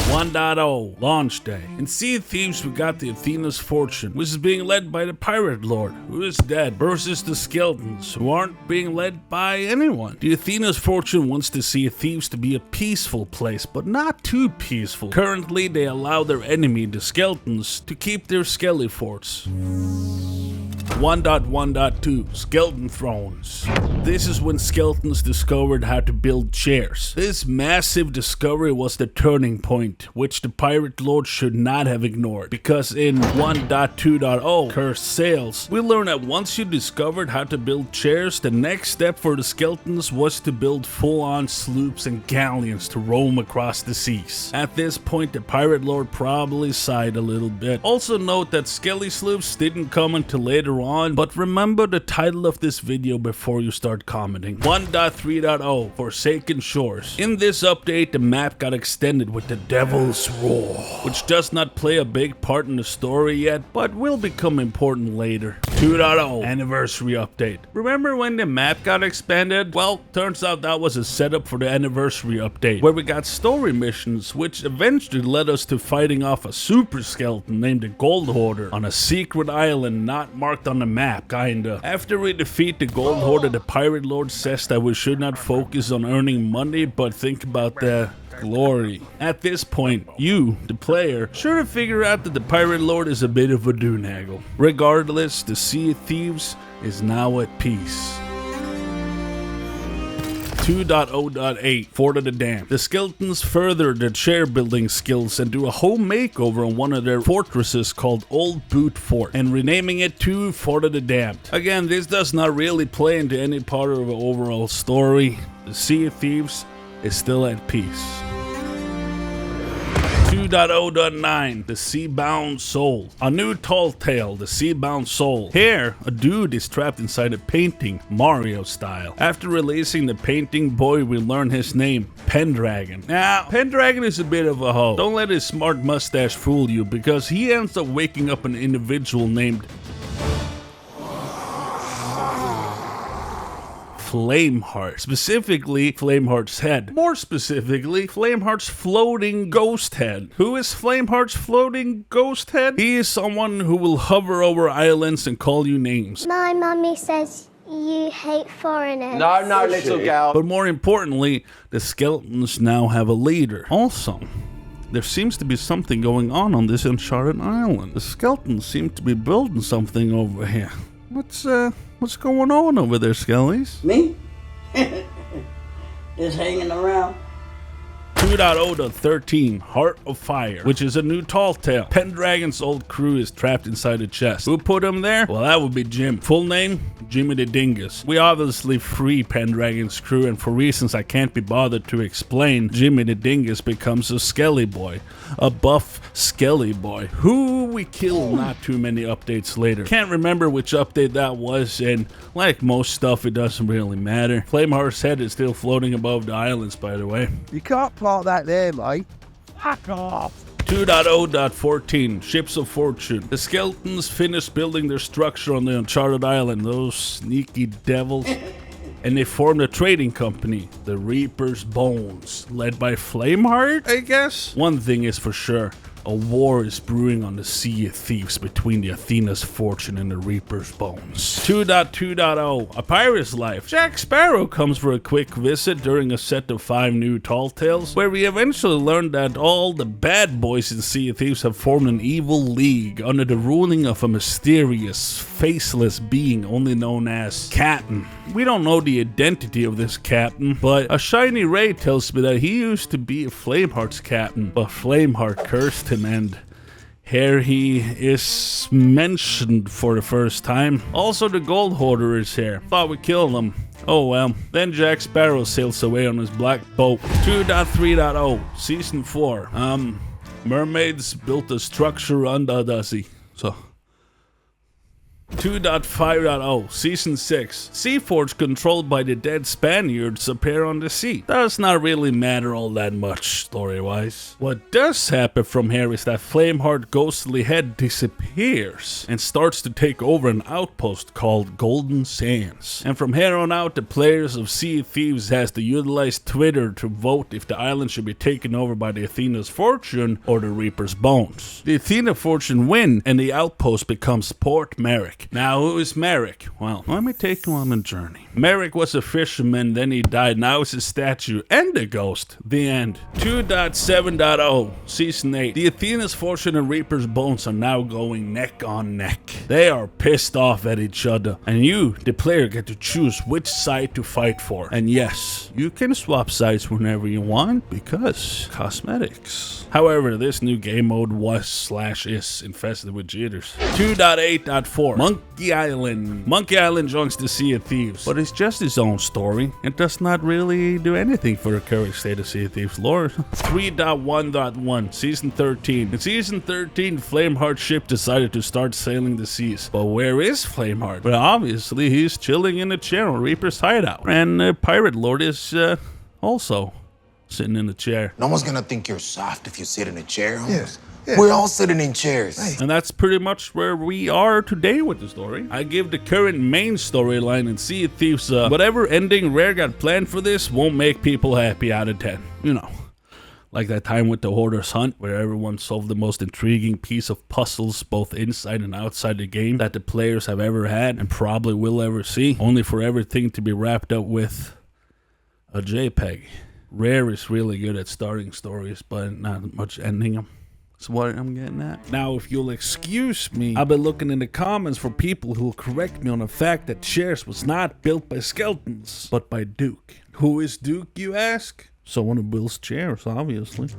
1.0 Launch Day. In Sea of Thieves we got the Athena's Fortune, which is being led by the Pirate Lord, who is dead, versus the Skeletons, who aren't being led by anyone. The Athena's Fortune wants the Sea of Thieves to be a peaceful place, but not too peaceful. Currently they allow their enemy, the Skeletons, to keep their Skelly Forts. 1.1.2 Skeleton Thrones. This is when skeletons discovered how to build chairs. This massive discovery was the turning point, which the Pirate Lord should not have ignored, because in 1.2.0 Cursed Sails, we learned that once you discovered how to build chairs, the next step for the skeletons was to build full-on sloops and galleons to roam across the seas. At this point the Pirate Lord probably sighed a little bit. Also note that Skelly sloops didn't come until later on, but remember the title of this video before you start commenting. 1.3.0 Forsaken Shores. In this update, the map got extended with the Devil's Roar, which does not play a big part in the story yet, but will become important later. 2.0 Anniversary Update. Remember when the map got expanded? Well, turns out that was a setup for the Anniversary Update, where we got story missions, which eventually led us to fighting off a super skeleton named the Gold Hoarder on a secret island not marked on the map, kinda. After we defeat the Gold Hoarder, the Pirate Lord says that we should not focus on earning money, but think about the glory. At this point, you, the player, sure to figure out that the Pirate Lord is a bit of a doonaggle. Regardless, the Sea of Thieves is now at peace. 2.0.8 Fort of the Damned. The skeletons further their chair building skills and do a home makeover on one of their fortresses called Old Boot Fort and renaming it to Fort of the Damned. Again, this does not really play into any part of the overall story. The Sea of Thieves is still at peace. 2.0.9 The Seabound Soul. A new tall tale, The Seabound Soul. Here, a dude is trapped inside a painting, Mario style. After releasing the painting boy, we learn his name, Pendragon. Now, Pendragon is a bit of a hoe. Don't let his smart mustache fool you, because he ends up waking up an individual named Flameheart. Specifically, Flameheart's head. More specifically, Flameheart's floating ghost head. Who is Flameheart's floating ghost head? He is someone who will hover over islands and call you names. My mummy says you hate foreigners. No, little girl. But more importantly, the skeletons now have a leader. Also, there seems to be something going on this uncharted island. The skeletons seem to be building something over here. What's going on over there, Skellies? Me? Just hanging around. 2.0.13 Heart of Fire, which is a new tall tale. Pendragon's old crew is trapped inside a chest. Who put him there? Well, that would be Jim. Full name? Jimmy the Dingus. We obviously free Pendragon's crew, and for reasons I can't be bothered to explain, Jimmy the Dingus becomes a Skelly boy. A buff Skelly boy, who we kill not too many updates later. Can't remember which update that was, and like most stuff, it doesn't really matter. Flameheart's head is still floating above the islands, by the way. You can't plot that there, mate. Fuck off. 2.0.14 Ships of Fortune. The skeletons finished building their structure on the uncharted island, those sneaky devils. And they formed a trading company, the Reaper's Bones, led by Flameheart, I guess? One thing is for sure, a war is brewing on the Sea of Thieves between the Athena's Fortune and the Reaper's Bones. 2.2.0 A Pirate's Life. Jack Sparrow comes for a quick visit during a set of 5 new tall tales, where we eventually learn that all the bad boys in Sea of Thieves have formed an evil league under the ruling of a mysterious, faceless being only known as Captain. We don't know the identity of this captain, but a shiny ray tells me that he used to be Flameheart's captain, but Flameheart cursed him, and here he is mentioned for the first time. Also, the Gold Hoarder is here. Thought we killed him. Oh well. Then Jack Sparrow sails away on his black boat. 2.3.0 Season 4. Mermaids built a structure under the sea. So 2.5.0 Season 6. Seaforts controlled by the dead Spaniards appear on the sea. Does not really matter all that much story-wise. What does happen from here is that Flameheart ghostly head disappears and starts to take over an outpost called Golden Sands. And from here on out, the players of Sea of Thieves has to utilize Twitter to vote if the island should be taken over by the Athena's Fortune or the Reaper's Bones. The Athena Fortune win and the outpost becomes Port Merrick. Now, who is Merrick? Well, let me take you on a journey. Merrick was a fisherman, then he died. Now he's a statue and a ghost. The end. 2.7.0 Season 8. The Athena's Fortune and Reaper's Bones are now going neck on neck. They are pissed off at each other, and you, the player, get to choose which side to fight for. And yes, you can swap sides whenever you want, because cosmetics. However, this new game mode was/is infested with jitters. 2.8.4 Monkey Island. Monkey Island joins the Sea of Thieves, but it's just its own story. It does not really do anything for the current state of Sea of Thieves lore. 3.1.1 Season 13. In Season 13, Flameheart's ship decided to start sailing the seas. But where is Flameheart? Well, obviously he's chilling in a chair on Reaper's hideout. And Pirate Lord is also sitting in the chair. No one's gonna think you're soft if you sit in a chair. Yes. We're all sitting in chairs. Hey. And that's pretty much where we are today with the story. I give the current main storyline in Sea of Thieves whatever ending Rare got planned for this won't make people happy out of 10. You know, like that time with the Hoarder's Hunt, where everyone solved the most intriguing piece of puzzles both inside and outside the game that the players have ever had and probably will ever see, only for everything to be wrapped up with a JPEG. Rare is really good at starting stories, but not much ending them. That's what I'm getting at. Now, if you'll excuse me, I've been looking in the comments for people who'll correct me on the fact that Chairs was not built by skeletons, but by Duke. Who is Duke, you ask? Someone who builds chairs, obviously.